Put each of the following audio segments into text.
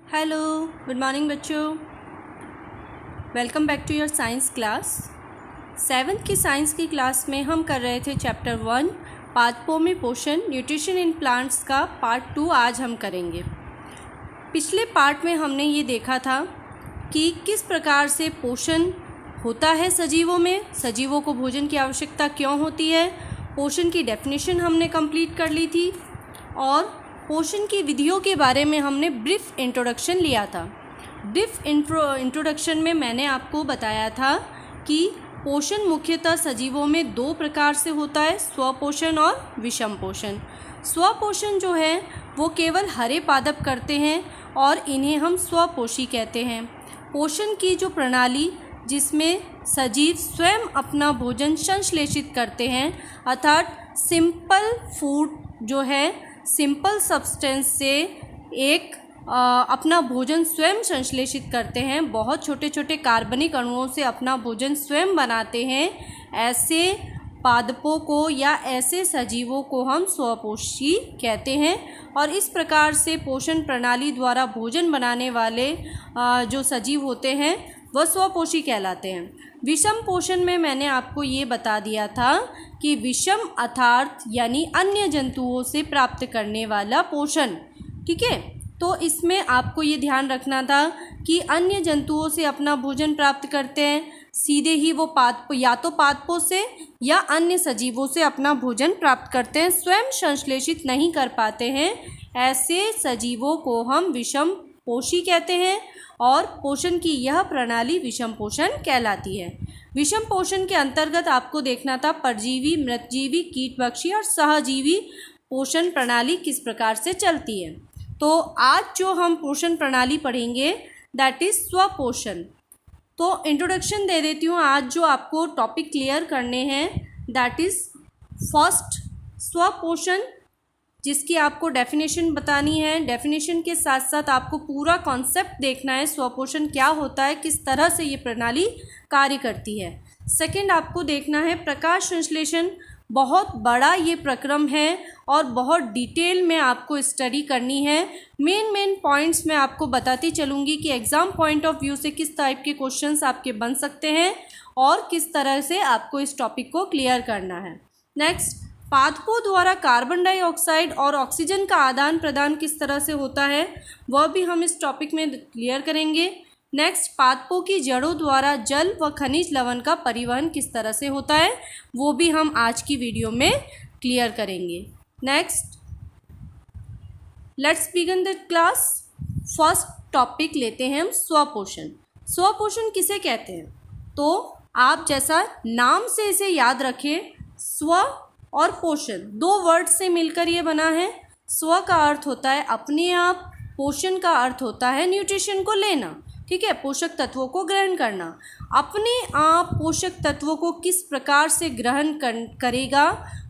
Hello, good morning बच्चों। Welcome back to your science class. Seventh की science की class में हम कर रहे थे चैप्टर 1 पादपों में पोषण न्यूट्रिशन इन प्लांट्स का पार्ट 2 आज हम करेंगे। पिछले पार्ट में हमने ये देखा था कि किस प्रकार से पोषण होता है सजीवों में, सजीवों को भोजन की आवश्यकता क्यों होती है, पोषण की डेफिनेशन हमने कंप्लीट कर ली थी और पोषण की विधियों के बारे में हमने ब्रीफ इंट्रोडक्शन लिया था। ब्रीफ इंट्रोडक्शन में मैंने आपको बताया था कि पोषण मुख्यतः सजीवों में दो प्रकार से होता है, स्वपोषण और विषम पोषण। स्वपोषण जो है वो केवल हरे पादप करते हैं और इन्हें हम स्वपोषी कहते हैं। पोषण की जो प्रणाली जिसमें सजीव स्वयं अपना भोजन संश्लेषित करते हैं, अर्थात सिंपल फूड जो है सिंपल सब्सटेंस से एक अपना भोजन स्वयं संश्लेषित करते हैं, बहुत छोटे छोटे कार्बनिक अणुओं से अपना भोजन स्वयं बनाते हैं। ऐसे पादपों को या ऐसे सजीवों को हम स्वपोषी कहते हैं और इस प्रकार से पोषण प्रणाली द्वारा भोजन बनाने वाले जो सजीव होते हैं वह स्वपोषी कहलाते हैं। विषम पोषण में मैंने आपको ये बता दिया था कि विषम अर्थात यानी अन्य जंतुओं से प्राप्त करने वाला पोषण, ठीक है। तो इसमें आपको ये ध्यान रखना था कि अन्य जंतुओं से अपना भोजन प्राप्त करते हैं, सीधे ही वो या तो पादपों से या अन्य सजीवों से अपना भोजन प्राप्त करते हैं, स्वयं संश्लेषित नहीं कर पाते हैं। ऐसे सजीवों को हम विषम पोषी कहते हैं और पोषण की यह प्रणाली विषम पोषण कहलाती है। विषम पोषण के अंतर्गत आपको देखना था परजीवी, मृतजीवी, कीटभक्षी और सहजीवी पोषण प्रणाली किस प्रकार से चलती है। तो आज जो हम पोषण प्रणाली पढ़ेंगे दैट इज स्वपोषण। तो इंट्रोडक्शन दे देती हूँ। आज जो आपको टॉपिक क्लियर करने हैं दैट इज फर्स्ट स्वपोषण, जिसकी आपको डेफिनेशन बतानी है। डेफिनेशन के साथ साथ आपको पूरा कॉन्सेप्ट देखना है, स्वपोषण क्या होता है, किस तरह से ये प्रणाली कार्य करती है। सेकंड आपको देखना है प्रकाश संश्लेषण। बहुत बड़ा ये प्रक्रम है और बहुत डिटेल में आपको स्टडी करनी है। मेन पॉइंट्स मैं आपको बताती चलूँगी कि एग्ज़ाम पॉइंट ऑफ व्यू से किस टाइप के क्वेश्चंस आपके बन सकते हैं और किस तरह से आपको इस टॉपिक को क्लियर करना है। नेक्स्ट, पादपों द्वारा कार्बन डाइऑक्साइड और ऑक्सीजन का आदान प्रदान किस तरह से होता है वह भी हम इस टॉपिक में क्लियर करेंगे। नेक्स्ट, पादपों की जड़ों द्वारा जल व खनिज लवण का परिवहन किस तरह से होता है वो भी हम आज की वीडियो में क्लियर करेंगे। Next, let's begin the class. First topic लेते हैं हम स्वपोषण। स्वपोषण किसे कहते हैं? तो आप जैसा नाम से इसे याद रखें, स्व और पोषण दो वर्ड से मिलकर ये बना है। स्व का अर्थ होता है अपने आप, पोषण का अर्थ होता है न्यूट्रिशन को लेना, ठीक है, पोषक तत्वों को ग्रहण करना। अपने आप पोषक तत्वों को किस प्रकार से ग्रहण करेगा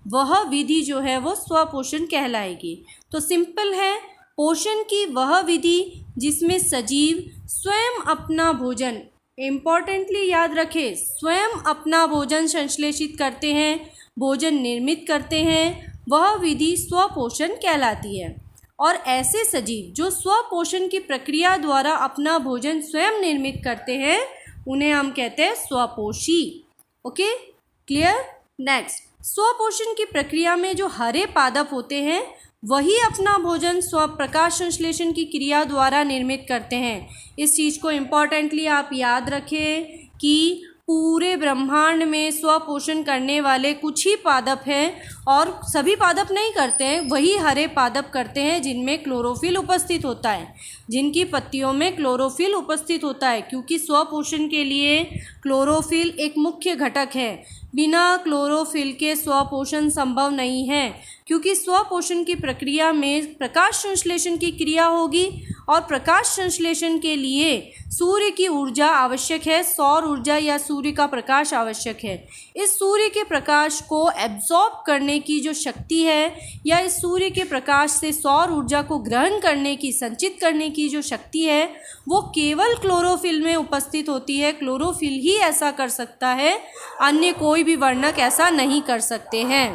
वह विधि जो है वो स्वपोषण कहलाएगी। तो सिंपल है, पोषण की वह विधि जिसमें सजीव स्वयं अपना भोजन, इम्पॉर्टेंटली याद रखें, स्वयं अपना भोजन संश्लेषित करते हैं, भोजन निर्मित करते हैं, वह विधि स्वपोषण कहलाती है। और ऐसे सजीव जो स्वपोषण की प्रक्रिया द्वारा अपना भोजन स्वयं निर्मित करते हैं उन्हें हम कहते हैं स्वपोषी। Okay, clear. नेक्स्ट, स्वपोषण की प्रक्रिया में जो हरे पादप होते हैं वही अपना भोजन स्वप्रकाश संश्लेषण की क्रिया द्वारा निर्मित करते हैं। इस चीज़ को इम्पॉर्टेंटली आप याद रखें कि पूरे ब्रह्मांड में स्वपोषण करने वाले कुछ ही पादप हैं और सभी पादप नहीं करते हैं, वही हरे पादप करते हैं जिनमें क्लोरोफिल उपस्थित होता है, जिनकी पत्तियों में क्लोरोफिल उपस्थित होता है, क्योंकि स्वपोषण के लिए क्लोरोफिल एक मुख्य घटक है। बिना क्लोरोफिल के स्वपोषण संभव नहीं है, क्योंकि स्वपोषण की प्रक्रिया में प्रकाश संश्लेषण की क्रिया होगी और प्रकाश संश्लेषण के लिए सूर्य की ऊर्जा आवश्यक है, सौर ऊर्जा या सूर्य का प्रकाश आवश्यक है। इस सूर्य के प्रकाश को एब्जॉर्ब करने की जो शक्ति है या इस सूर्य के प्रकाश से सौर ऊर्जा को ग्रहण करने की, संचित करने की जो शक्ति है वो केवल क्लोरोफिल में उपस्थित होती है। क्लोरोफिल ही ऐसा कर सकता है, अन्य कोई भी वर्णक ऐसा नहीं कर सकते हैं।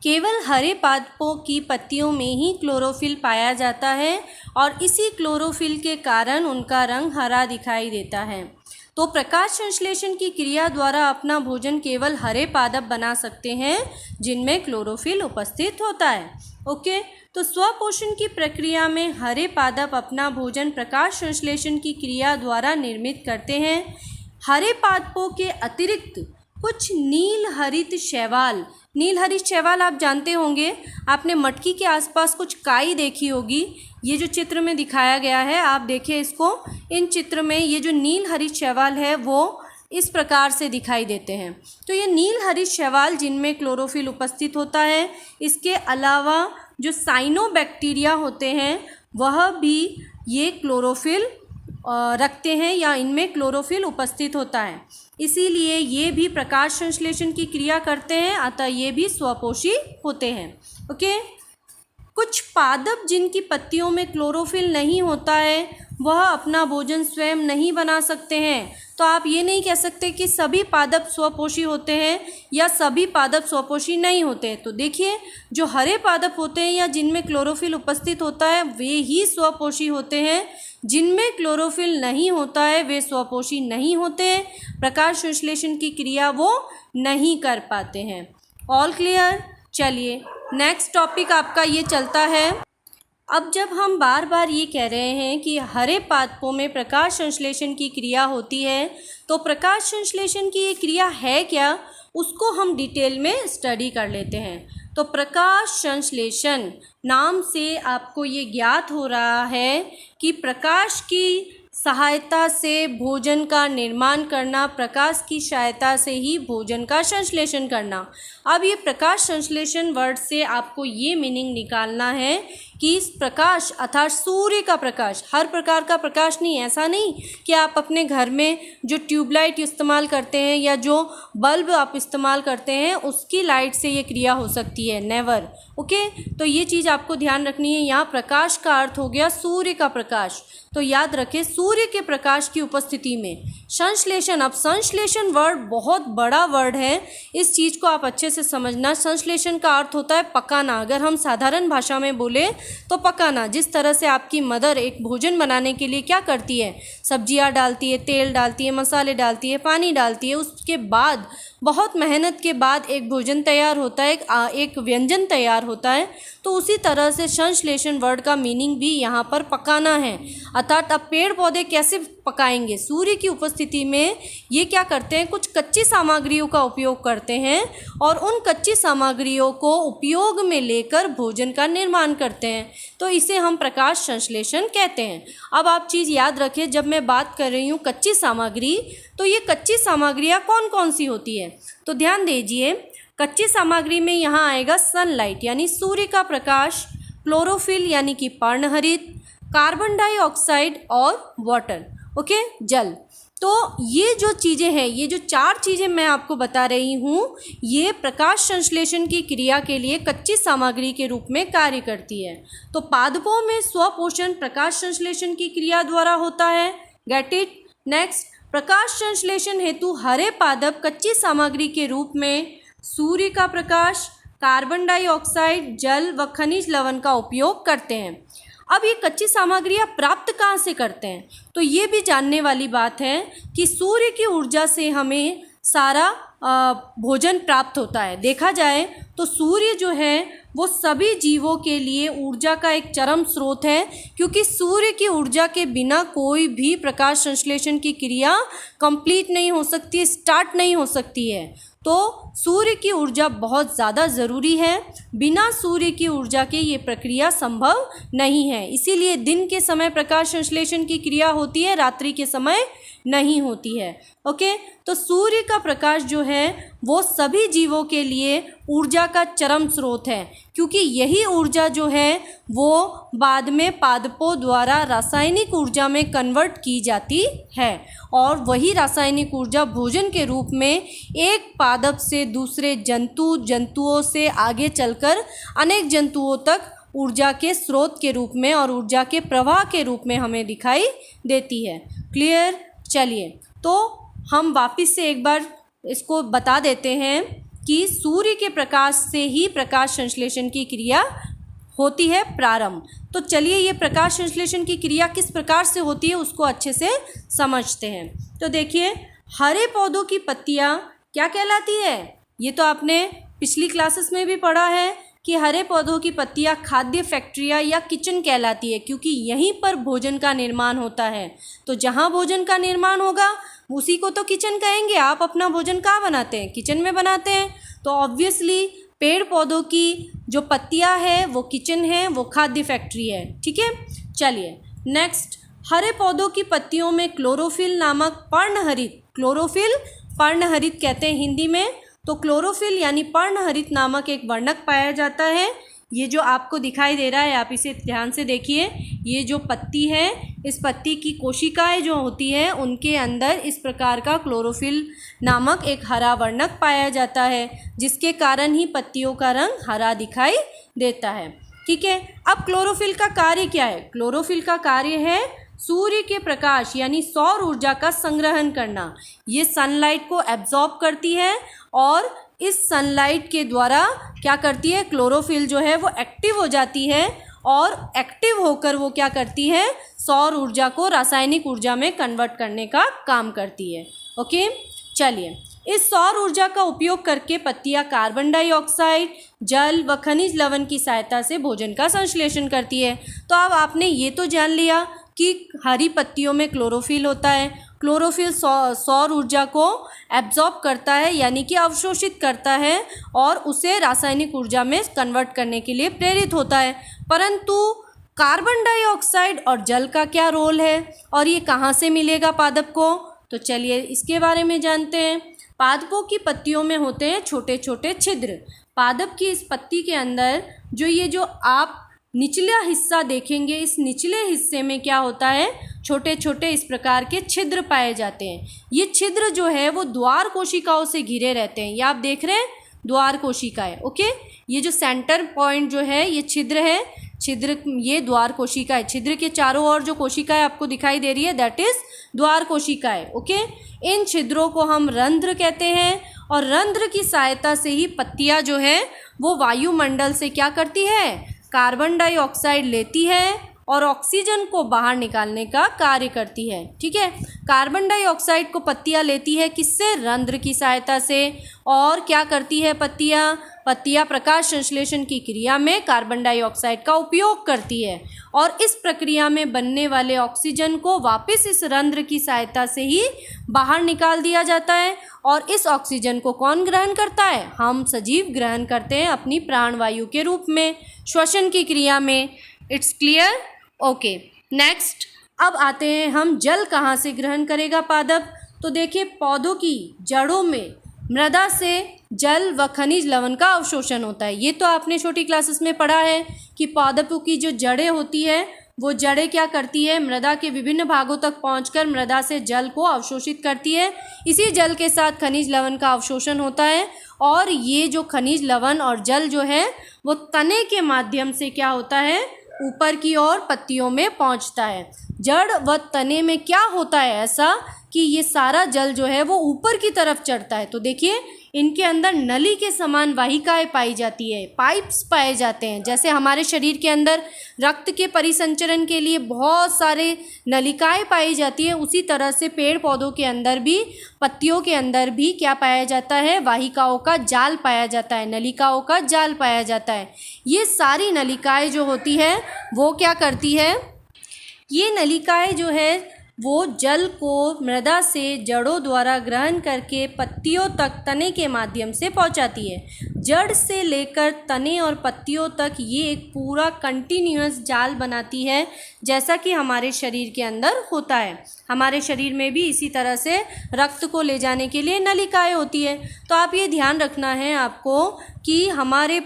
केवल हरे पादपों की पत्तियों में ही क्लोरोफिल पाया जाता है और इसी क्लोरोफिल के कारण उनका रंग हरा दिखाई देता है। तो प्रकाश संश्लेषण की क्रिया द्वारा अपना भोजन केवल हरे पादप बना सकते हैं जिनमें क्लोरोफिल उपस्थित होता है। ओके, तो स्वपोषण की प्रक्रिया में हरे पादप अपना भोजन प्रकाश संश्लेषण की क्रिया द्वारा निर्मित करते हैं। हरे पादपों के अतिरिक्त कुछ नील हरित शैवाल आप जानते होंगे, आपने मटकी के आसपास कुछ काई देखी होगी। ये जो चित्र में दिखाया गया है, आप देखें इसको, इन चित्र में ये जो नील हरित शैवाल है वो इस प्रकार से दिखाई देते हैं। तो ये नील हरित शैवाल जिनमें क्लोरोफिल उपस्थित होता है, इसके अलावा जो साइनोबैक्टीरिया होते हैं वह भी ये क्लोरोफिल रखते हैं या इनमें क्लोरोफिल उपस्थित होता है, इसीलिए ये भी प्रकाश संश्लेषण की क्रिया करते हैं, अतः ये भी स्वपोषी होते हैं। ओके, कुछ पादप जिनकी पत्तियों में क्लोरोफिल नहीं होता है वह अपना भोजन स्वयं नहीं बना सकते हैं। तो आप ये नहीं कह सकते कि सभी पादप स्वपोषी होते हैं या सभी पादप स्वपोषी नहीं होते हैं। तो देखिए, जो हरे पादप होते हैं या जिनमें क्लोरोफिल उपस्थित होता है वे ही स्वपोषी होते हैं, जिनमें क्लोरोफिल नहीं होता है वे स्वपोषी नहीं होते हैं, प्रकाश संश्लेषण की क्रिया वो नहीं कर पाते हैं। All clear? चलिए नेक्स्ट टॉपिक आपका ये चलता है। अब जब हम बार बार ये कह रहे हैं कि हरे पादपों में प्रकाश संश्लेषण की क्रिया होती है, तो प्रकाश संश्लेषण की ये क्रिया है क्या, उसको हम डिटेल में स्टडी कर लेते हैं। तो प्रकाश संश्लेषण नाम से आपको ये ज्ञात हो रहा है कि प्रकाश की सहायता से भोजन का निर्माण करना, प्रकाश की सहायता से ही भोजन का संश्लेषण करना। अब ये प्रकाश संश्लेषण वर्ड से आपको ये मीनिंग निकालना है कि इस प्रकाश अर्थात सूर्य का प्रकाश, हर प्रकार का प्रकाश नहीं, ऐसा नहीं कि आप अपने घर में जो ट्यूबलाइट इस्तेमाल करते हैं या जो बल्ब आप इस्तेमाल करते हैं उसकी लाइट से ये क्रिया हो सकती है, नेवर। ओके, तो ये चीज़ आपको ध्यान रखनी है। यहाँ प्रकाश का अर्थ हो गया सूर्य का प्रकाश, तो याद रखें सूर्य के प्रकाश की उपस्थिति में संश्लेषण। अब संश्लेषण वर्ड बहुत बड़ा वर्ड है, इस चीज़ को आप अच्छे से समझना। संश्लेषण का अर्थ होता है पकाना, अगर हम साधारण भाषा में बोले तो पकाना। जिस तरह से आपकी मदर एक भोजन बनाने के लिए क्या करती है, सब्जियां डालती है, तेल डालती है, मसाले डालती है, पानी डालती है, उसके बाद बहुत मेहनत के बाद एक भोजन तैयार होता है, एक व्यंजन तैयार होता है। तो उसी तरह से संश्लेषण वर्ड का मीनिंग भी यहाँ पर पकाना है। अर्थात अब पेड़ पौधे कैसे पकाएंगे, सूर्य की उपस्थिति में ये क्या करते हैं, कुछ कच्ची सामग्रियों का उपयोग करते हैं और उन कच्ची सामग्रियों को उपयोग में लेकर भोजन का निर्माण करते हैं, तो इसे हम प्रकाश संश्लेषण कहते हैं। अब आप चीज़ याद रखें, जब मैं बात कर रही हूँ कच्ची सामग्री, तो ये कच्ची सामग्रियाँ कौन कौन सी होती है, तो ध्यान दीजिए। कच्ची सामग्री में यहाँ आएगा सनलाइट यानी सूर्य का प्रकाश, क्लोरोफिल यानी कि पर्णहरित, कार्बन डाइऑक्साइड और वाटर, ओके, जल। तो ये जो चीज़ें हैं, ये जो चार चीज़ें मैं आपको बता रही हूँ, ये प्रकाश संश्लेषण की क्रिया के लिए कच्ची सामग्री के रूप में कार्य करती है। तो पादपों में स्वपोषण प्रकाश संश्लेषण की क्रिया द्वारा होता है। Get it? नेक्स्ट, प्रकाश संश्लेषण हेतु हरे पादप कच्ची सामग्री के रूप में सूर्य का प्रकाश, कार्बन डाइऑक्साइड, जल व खनिज लवण का उपयोग करते हैं। अब ये कच्ची सामग्रियाँ प्राप्त कहाँ से करते हैं, तो ये भी जानने वाली बात है कि सूर्य की ऊर्जा से हमें सारा भोजन प्राप्त होता है। देखा जाए तो सूर्य जो है वो सभी जीवों के लिए ऊर्जा का एक चरम स्रोत है, क्योंकि सूर्य की ऊर्जा के बिना कोई भी प्रकाश संश्लेषण की क्रिया कंप्लीट नहीं हो सकती, स्टार्ट नहीं हो सकती है। तो सूर्य की ऊर्जा बहुत ज़्यादा ज़रूरी है, बिना सूर्य की ऊर्जा के ये प्रक्रिया संभव नहीं है। इसीलिए दिन के समय प्रकाश संश्लेषण की क्रिया होती है, रात्रि के समय नहीं होती है। ओके, तो सूर्य का प्रकाश जो है वो सभी जीवों के लिए ऊर्जा का चरम स्रोत है, क्योंकि यही ऊर्जा जो है वो बाद में पादपों द्वारा रासायनिक ऊर्जा में कन्वर्ट की जाती है और वही रासायनिक ऊर्जा भोजन के रूप में एक पादप से दूसरे जंतुओं से आगे चलकर अनेक जंतुओं तक ऊर्जा के स्रोत के रूप में और ऊर्जा के प्रवाह के रूप में हमें दिखाई देती है। क्लियर? चलिए, तो हम वापस से एक बार इसको बता देते हैं कि सूर्य के प्रकाश से ही प्रकाश संश्लेषण की क्रिया होती है प्रारंभ। तो चलिए ये प्रकाश संश्लेषण की क्रिया किस प्रकार से होती है उसको अच्छे से समझते हैं। तो देखिए, हरे पौधों की पत्तियां क्या कहलाती है? ये तो आपने पिछली क्लासेस में भी पढ़ा है कि हरे पौधों की पत्तियां खाद्य फैक्ट्रिया या किचन कहलाती है, क्योंकि यहीं पर भोजन का निर्माण होता है। तो जहाँ भोजन का निर्माण होगा उसी को तो किचन कहेंगे। आप अपना भोजन कहाँ बनाते हैं? किचन में बनाते हैं। तो ऑब्वियसली पेड़ पौधों की जो पत्तियां है वो किचन है, वो खाद्य फैक्ट्री है। ठीक है, चलिए नेक्स्ट, हरे पौधों की पत्तियों में क्लोरोफिल नामक पर्णहरित, क्लोरोफिल पर्णहरित कहते हैं हिंदी में। तो क्लोरोफिल यानी पर्णहरित नामक एक वर्णक पाया जाता है। ये जो आपको दिखाई दे रहा है, आप इसे ध्यान से देखिए। ये जो पत्ती है, इस पत्ती की कोशिकाएं जो होती है उनके अंदर इस प्रकार का क्लोरोफिल नामक एक हरा वर्णक पाया जाता है, जिसके कारण ही पत्तियों का रंग हरा दिखाई देता है। ठीक है, अब क्लोरोफिल का कार्य क्या है? क्लोरोफिल का कार्य है सूर्य के प्रकाश यानी सौर ऊर्जा का संग्रहण करना। ये सनलाइट को एब्जॉर्ब करती है और इस सनलाइट के द्वारा क्या करती है? क्लोरोफिल जो है वो एक्टिव हो जाती है और एक्टिव होकर वो क्या करती है? सौर ऊर्जा को रासायनिक ऊर्जा में कन्वर्ट करने का काम करती है। ओके, चलिए, इस सौर ऊर्जा का उपयोग करके पत्तियां कार्बन डाइऑक्साइड, जल व खनिज लवण की सहायता से भोजन का संश्लेषण करती है। तो अब आपने ये तो जान लिया कि हरी पत्तियों में क्लोरोफिल होता है। क्लोरोफिल सौर ऊर्जा को एब्जॉर्ब करता है यानी कि अवशोषित करता है और उसे रासायनिक ऊर्जा में कन्वर्ट करने के लिए प्रेरित होता है। परंतु कार्बन डाइऑक्साइड और जल का क्या रोल है और ये कहाँ से मिलेगा पादप को? तो चलिए इसके बारे में जानते हैं। पादपों की पत्तियों में होते हैं छोटे छोटे छिद्र। पादप की इस पत्ती के अंदर जो आप निचला हिस्सा देखेंगे, इस निचले हिस्से में क्या होता है? छोटे छोटे इस प्रकार के छिद्र पाए जाते हैं। ये छिद्र जो है वो द्वार कोशिकाओं से घिरे रहते हैं। ये आप देख रहे हैं द्वार कोशिकाएं। ओके, ये जो सेंटर पॉइंट जो है ये छिद्र है, छिद्र ये द्वार कोशिकाएं। छिद्र के चारों ओर जो कोशिकाएं आपको दिखाई दे रही है दैट इज द्वार कोशिकाएं। ओके, इन छिद्रों को हम रंध्र कहते हैं और रंध्र की सहायता से ही पत्तियां जो है वो वायुमंडल से क्या करती है? कार्बन डाइऑक्साइड लेती है और ऑक्सीजन को बाहर निकालने का कार्य करती है। ठीक है, कार्बन डाइऑक्साइड को पत्तियां लेती है किससे? रंध्र की सहायता से। और क्या करती है पत्तियां प्रकाश संश्लेषण की क्रिया में कार्बन डाइऑक्साइड का उपयोग करती है और इस प्रक्रिया में बनने वाले ऑक्सीजन को वापस इस रंध्र की सहायता से ही बाहर निकाल दिया जाता है। और इस ऑक्सीजन को कौन ग्रहण करता है? हम सजीव ग्रहण करते हैं अपनी प्राणवायु के रूप में, श्वसन की क्रिया में। It's clear? ओके, नेक्स्ट, अब आते हैं हम जल कहाँ से ग्रहण करेगा पादप? तो देखिए, पौधों की जड़ों में मृदा से जल व खनिज लवण का अवशोषण होता है। ये तो आपने छोटी क्लासेस में पढ़ा है कि पादपों की जो जड़ें होती है वो जड़ें क्या करती है? मृदा के विभिन्न भागों तक पहुंचकर मृदा से जल को अवशोषित करती है। इसी जल के साथ खनिज लवण का अवशोषण होता है और ये जो खनिज लवण और जल जो है वो तने के माध्यम से क्या होता है? ऊपर की ओर पत्तियों में पहुंचता है। जड़ व तने में क्या होता है ऐसा कि ये सारा जल जो है वो ऊपर की तरफ चढ़ता है। तो देखिए, इनके अंदर नली के समान वाहिकाएं पाई जाती है, पाइप्स पाए जाते हैं। जैसे हमारे शरीर के अंदर रक्त के परिसंचरण के लिए बहुत सारे नलिकाएं पाई जाती है, उसी तरह से पेड़ पौधों के अंदर भी, पत्तियों के अंदर भी क्या पाया जाता है? वाहिकाओं का जाल पाया जाता है, नलिकाओं का जाल पाया जाता है। ये सारी नलिकाएं जो होती है वो क्या करती है? ये नलिकाएं जो है वो जल को मृदा से जड़ों द्वारा ग्रहण करके पत्तियों तक तने के माध्यम से पहुंचाती है। जड़ से लेकर तने और पत्तियों तक ये एक पूरा कंटिन्यूअस जाल बनाती है, जैसा कि हमारे शरीर के अंदर होता है। हमारे शरीर में भी इसी तरह से रक्त को ले जाने के लिए नलिकाएं होती है। तो आप ये ध्यान रखना है आपको कि हमारे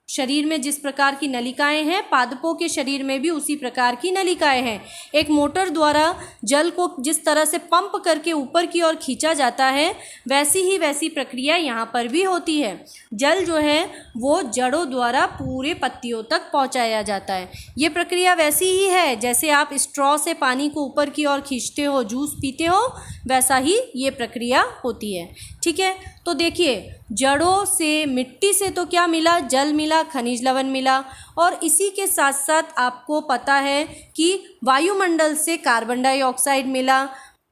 शरीर में जिस प्रकार की नलिकाएं हैं, पादपों के शरीर में भी उसी प्रकार की नलिकाएं हैं। एक मोटर द्वारा जल को जिस तरह से पंप करके ऊपर की ओर खींचा जाता है, वैसी प्रक्रिया यहाँ पर भी होती है। जल जो है वो जड़ों द्वारा पूरे पत्तियों तक पहुँचाया जाता है। ये प्रक्रिया वैसी ही है जैसे आप स्ट्रॉ से पानी को ऊपर की ओर खींचते हो, जूस पीते हो, वैसा ही ये प्रक्रिया होती है। ठीक है, तो देखिए, जड़ों से, मिट्टी से तो क्या मिला, जल मिला, खनिज लवण मिला। और इसी के साथ साथ आपको पता है कि वायुमंडल से कार्बन डाइऑक्साइड मिला।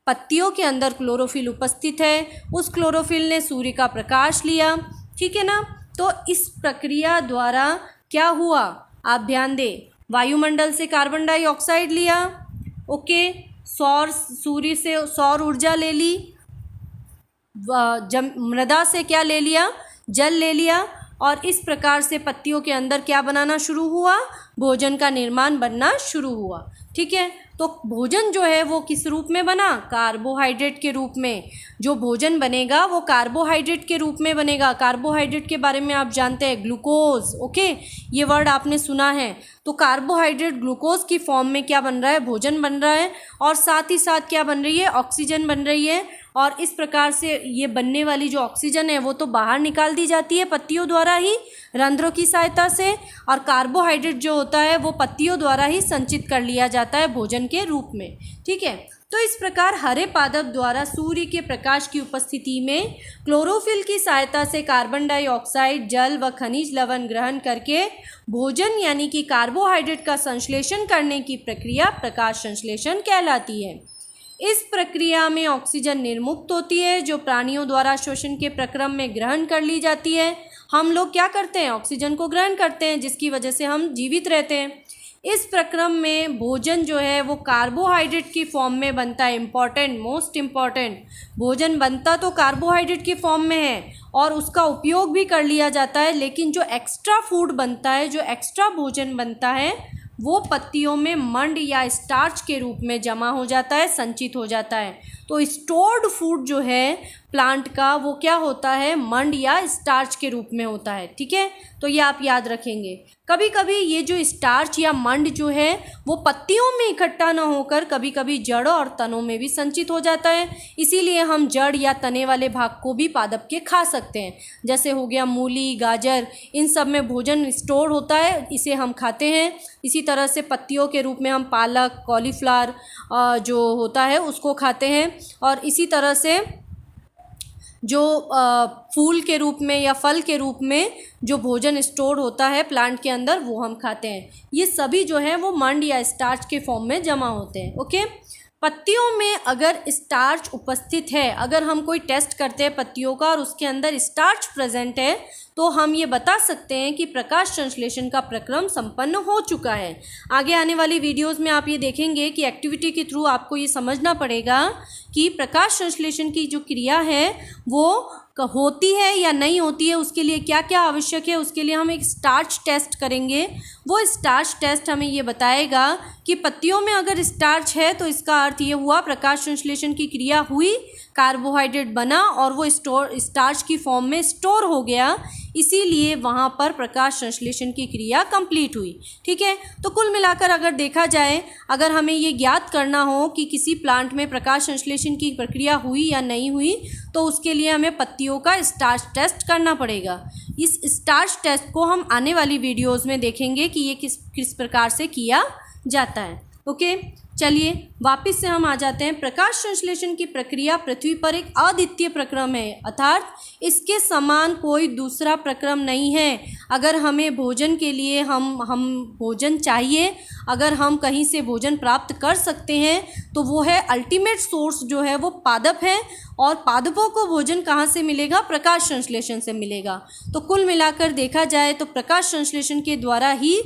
पत्तियों के अंदर क्लोरोफिल उपस्थित है, उस क्लोरोफिल ने सूर्य का प्रकाश लिया, ठीक है ना। तो इस प्रक्रिया द्वारा क्या हुआ, आप ध्यान दें, वायुमंडल से कार्बन डाइऑक्साइड लिया, ओके, सूर्य से सौर ऊर्जा ले ली, मृदा से क्या ले लिया, जल ले लिया, और इस प्रकार से पत्तियों के अंदर क्या बनाना शुरू हुआ, भोजन का निर्माण बनना शुरू हुआ, ठीक है। तो भोजन जो है वो किस रूप में बना, कार्बोहाइड्रेट के रूप में। जो भोजन बनेगा वो कार्बोहाइड्रेट के रूप में बनेगा। कार्बोहाइड्रेट के बारे में आप जानते हैं, ग्लूकोज, ओके, ये वर्ड आपने सुना है। तो कार्बोहाइड्रेट ग्लूकोज की फॉर्म में क्या बन रहा है, भोजन बन रहा है, और साथ ही साथ क्या बन रही है, ऑक्सीजन बन रही है। और इस प्रकार से ये बनने वाली जो ऑक्सीजन है वो तो बाहर निकाल दी जाती है पत्तियों द्वारा ही, रंध्रों की सहायता से, और कार्बोहाइड्रेट जो होता है वो पत्तियों द्वारा ही संचित कर लिया जाता है भोजन के रूप में, ठीक है। तो इस प्रकार हरे पादप द्वारा सूर्य के प्रकाश की उपस्थिति में क्लोरोफिल की सहायता से कार्बन डाइऑक्साइड, जल व खनिज लवण ग्रहण करके भोजन यानी कि कार्बोहाइड्रेट का संश्लेषण करने की प्रक्रिया प्रकाश संश्लेषण कहलाती है। इस प्रक्रिया में ऑक्सीजन निर्मुक्त होती है, जो प्राणियों द्वारा श्वसन के प्रक्रम में ग्रहण कर ली जाती है। हम लोग क्या करते हैं, ऑक्सीजन को ग्रहण करते हैं, जिसकी वजह से हम जीवित रहते हैं। इस प्रक्रम में भोजन जो है वो कार्बोहाइड्रेट की फॉर्म में बनता है। इम्पॉर्टेंट, मोस्ट इम्पॉर्टेंट, भोजन बनता तो कार्बोहाइड्रेट की फॉर्म में है और उसका उपयोग भी कर लिया जाता है, लेकिन जो एक्स्ट्रा फूड बनता है, जो एक्स्ट्रा भोजन बनता है, वो पत्तियों में मंड या स्टार्च के रूप में जमा हो जाता है, संचित हो जाता है। तो स्टोर्ड फूड जो है प्लांट का वो क्या होता है, मंड या स्टार्च के रूप में होता है, ठीक है। तो ये आप याद रखेंगे। कभी कभी ये जो स्टार्च या मंड जो है वो पत्तियों में इकट्ठा ना होकर कभी कभी जड़ों और तनों में भी संचित हो जाता है, इसीलिए हम जड़ या तने वाले भाग को भी पादप के खा सकते हैं। जैसे हो गया मूली, गाजर, इन सब में भोजन स्टोर होता है, इसे हम खाते हैं। इसी तरह से पत्तियों के रूप में हम पालक, कॉलीफ्लावर जो होता है उसको खाते हैं, और इसी तरह से जो फूल के रूप में या फल के रूप में जो भोजन स्टोर होता है प्लांट के अंदर वो हम खाते हैं। ये सभी जो है वो मंड या स्टार्च के फॉर्म में जमा होते हैं, ओके। पत्तियों में अगर स्टार्च उपस्थित है, अगर हम कोई टेस्ट करते हैं पत्तियों का और उसके अंदर स्टार्च प्रेजेंट है, तो हम ये बता सकते हैं कि प्रकाश संश्लेषण का प्रक्रम संपन्न हो चुका है। आगे आने वाली वीडियोस में आप ये देखेंगे कि एक्टिविटी के थ्रू आपको ये समझना पड़ेगा कि प्रकाश संश्लेषण की जो क्रिया है वो होती है या नहीं होती है, उसके लिए क्या क्या आवश्यक है। उसके लिए हम एक स्टार्च टेस्ट करेंगे। वो स्टार्च टेस्ट हमें ये बताएगा कि पत्तियों में अगर स्टार्च है तो इसका अर्थ ये हुआ प्रकाश संश्लेषण की क्रिया हुई, कार्बोहाइड्रेट बना और वो स्टार्च की फॉर्म में स्टोर हो गया, इसीलिए वहाँ पर प्रकाश संश्लेषण की क्रिया कंप्लीट हुई, ठीक है। तो कुल मिलाकर अगर देखा जाए, अगर हमें ये ज्ञात करना हो कि किसी प्लांट में प्रकाश संश्लेषण की प्रक्रिया हुई या नहीं हुई, तो उसके लिए हमें पत्तियों का स्टार्च टेस्ट करना पड़ेगा। इस स्टार्च टेस्ट को हम आने वाली वीडियोज़ में देखेंगे कि ये किस प्रकार से किया जाता है, ओके। चलिए वापस से हम आ जाते हैं। प्रकाश संश्लेषण की प्रक्रिया पृथ्वी पर एक अद्वितीय प्रक्रम है, अर्थात इसके समान कोई दूसरा प्रक्रम नहीं है। अगर हमें भोजन के लिए हम भोजन चाहिए, अगर हम कहीं से भोजन प्राप्त कर सकते हैं तो वो है अल्टीमेट सोर्स जो है वो पादप है, और पादपों को भोजन कहाँ से मिलेगा, प्रकाश संश्लेषण से मिलेगा। तो कुल मिलाकर देखा जाए तो प्रकाश संश्लेषण के द्वारा ही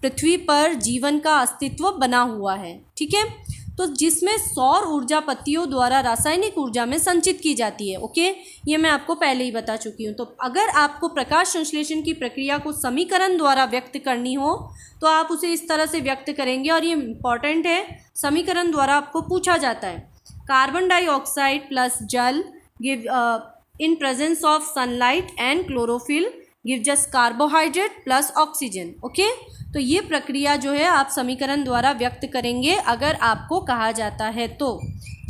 पृथ्वी पर जीवन का अस्तित्व बना हुआ है, ठीक है। तो जिसमें सौर ऊर्जा पत्तियों द्वारा रासायनिक ऊर्जा में संचित की जाती है, ओके, ये मैं आपको पहले ही बता चुकी हूँ। तो अगर आपको प्रकाश संश्लेषण की प्रक्रिया को समीकरण द्वारा व्यक्त करनी हो तो आप उसे इस तरह से व्यक्त करेंगे, और ये इम्पॉर्टेंट है, समीकरण द्वारा आपको पूछा जाता है। कार्बन डाइऑक्साइड प्लस जल give in presence of sunlight and chlorophyll give just carbohydrate plus oxygen, okay. तो ये प्रक्रिया जो है आप समीकरण द्वारा व्यक्त करेंगे अगर आपको कहा जाता है तो।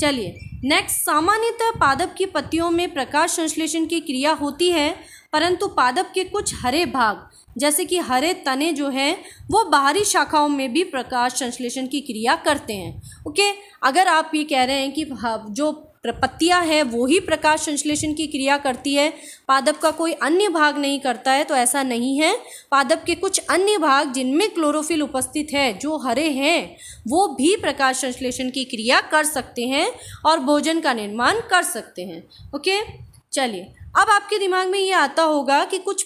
चलिए नेक्स्ट, सामान्यतः पादप की पत्तियों में प्रकाश संश्लेषण की क्रिया होती है, परंतु पादप के कुछ हरे भाग जैसे कि हरे तने जो हैं वो बाहरी शाखाओं में भी प्रकाश संश्लेषण की क्रिया करते हैं, ओके। अगर आप ये कह रहे हैं कि जो पत्तियां हैं वो ही प्रकाश संश्लेषण की क्रिया करती है, पादप का कोई अन्य भाग नहीं करता है, तो ऐसा नहीं है। पादप के कुछ अन्य भाग जिनमें क्लोरोफिल उपस्थित है, जो हरे हैं, वो भी प्रकाश संश्लेषण की क्रिया कर सकते हैं और भोजन का निर्माण कर सकते हैं। ओके, चलिए अब आपके दिमाग में ये आता होगा कि कुछ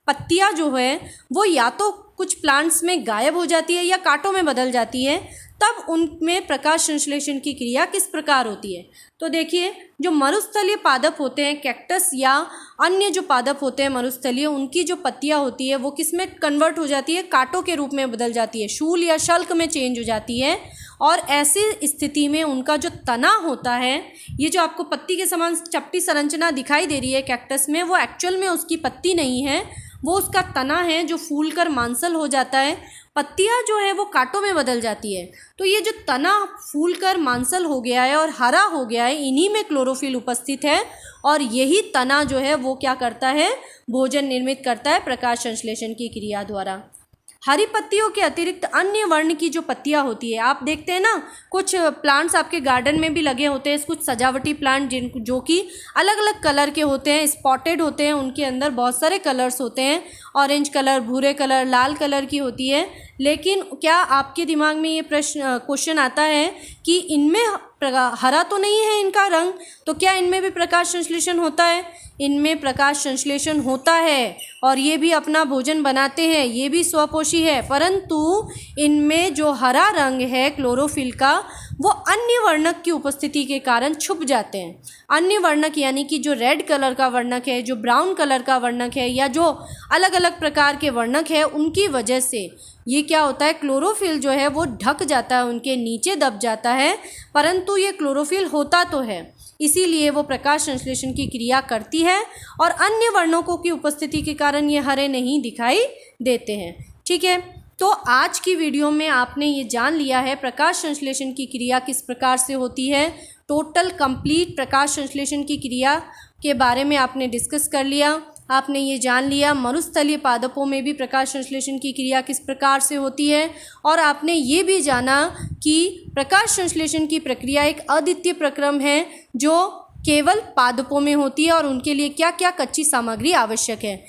पत्तियां जो है वो या तो कुछ प्लांट्स में गायब हो जाती है या कांटों में बदल जाती है, तब उनमें प्रकाश संश्लेषण की क्रिया किस प्रकार होती है। तो देखिए, जो मरुस्थलीय पादप होते हैं, कैक्टस या अन्य जो पादप होते हैं मरुस्थलीय, उनकी जो पत्तियां होती है वो किस में कन्वर्ट हो जाती है, कांटों के रूप में बदल जाती है, शूल या शल्क में चेंज हो जाती है। और ऐसी स्थिति में उनका जो तना होता है, ये जो आपको पत्ती के समान चपटी संरचना दिखाई दे रही है कैक्टस में, वो एक्चुअल में उसकी पत्ती नहीं है, वो उसका तना है जो फूलकर मांसल हो जाता है। पत्तियां जो है वो कांटों में बदल जाती है। तो ये जो तना फूलकर मांसल हो गया है और हरा हो गया है, इन्हीं में क्लोरोफिल उपस्थित है और यही तना जो है वो क्या करता है, भोजन निर्मित करता है प्रकाश संश्लेषण की क्रिया द्वारा। हरी पत्तियों के अतिरिक्त अन्य वर्ण की जो पत्तियां होती है, आप देखते हैं ना, कुछ प्लांट्स आपके गार्डन में भी लगे होते हैं, कुछ सजावटी प्लांट जो कि अलग अलग कलर के होते हैं, स्पॉटेड होते हैं, उनके अंदर बहुत सारे कलर्स होते हैं, ऑरेंज कलर, भूरे कलर, लाल कलर की होती है। लेकिन क्या आपके दिमाग में ये क्वेश्चन आता है कि इनमें हरा तो नहीं है इनका रंग, तो क्या इनमें भी प्रकाश संश्लेषण होता है? इनमें प्रकाश संश्लेषण होता है और ये भी अपना भोजन बनाते हैं, ये भी स्वपोषी है, परंतु इनमें जो हरा रंग है क्लोरोफिल का, वो अन्य वर्णक की उपस्थिति के कारण छुप जाते हैं। अन्य वर्णक यानी कि जो रेड कलर का वर्णक है, जो ब्राउन कलर का वर्णक है, या जो अलग अलग प्रकार के वर्णक है, उनकी वजह से ये क्या होता है, क्लोरोफिल जो है वो ढक जाता है, उनके नीचे दब जाता है, परंतु ये क्लोरोफिल होता तो है, इसीलिए वो प्रकाश संश्लेषण की क्रिया करती है और अन्य वर्णकों की उपस्थिति के कारण ये हरे नहीं दिखाई देते हैं। ठीक है, तो आज की वीडियो में आपने ये जान लिया है प्रकाश संश्लेषण की क्रिया किस प्रकार से होती है। टोटल कंप्लीट प्रकाश संश्लेषण की क्रिया के बारे में आपने डिस्कस कर लिया। आपने ये जान लिया मरुस्थलीय पादपों में भी प्रकाश संश्लेषण की क्रिया किस प्रकार से होती है, और आपने ये भी जाना कि प्रकाश संश्लेषण की प्रक्रिया एक अद्वितीय प्रक्रम है जो केवल पादपों में होती है और उनके लिए क्या क्या कच्ची सामग्री आवश्यक है।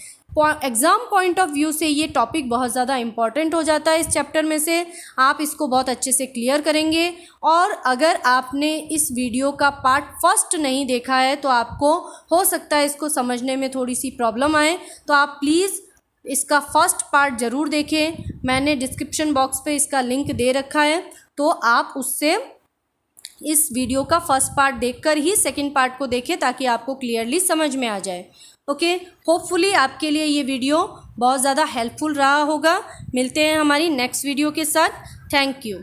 एग्ज़ाम पॉइंट ऑफ व्यू से ये टॉपिक बहुत ज़्यादा इम्पॉर्टेंट हो जाता है। इस चैप्टर में से आप इसको बहुत अच्छे से क्लियर करेंगे। और अगर आपने इस वीडियो का पार्ट फर्स्ट नहीं देखा है तो आपको हो सकता है इसको समझने में थोड़ी सी प्रॉब्लम आए, तो आप प्लीज़ इसका फर्स्ट पार्ट ज़रूर देखें। मैंने डिस्क्रिप्शन बॉक्स पे इसका लिंक दे रखा है, तो आप उससे इस वीडियो का फर्स्ट पार्ट देखकर ही सेकंड पार्ट को देखें ताकि आपको क्लियरली समझ में आ जाए। ओके, होपफुली आपके लिए ये वीडियो बहुत ज़्यादा हेल्पफुल रहा होगा। मिलते हैं हमारी नेक्स्ट वीडियो के साथ। Thank you.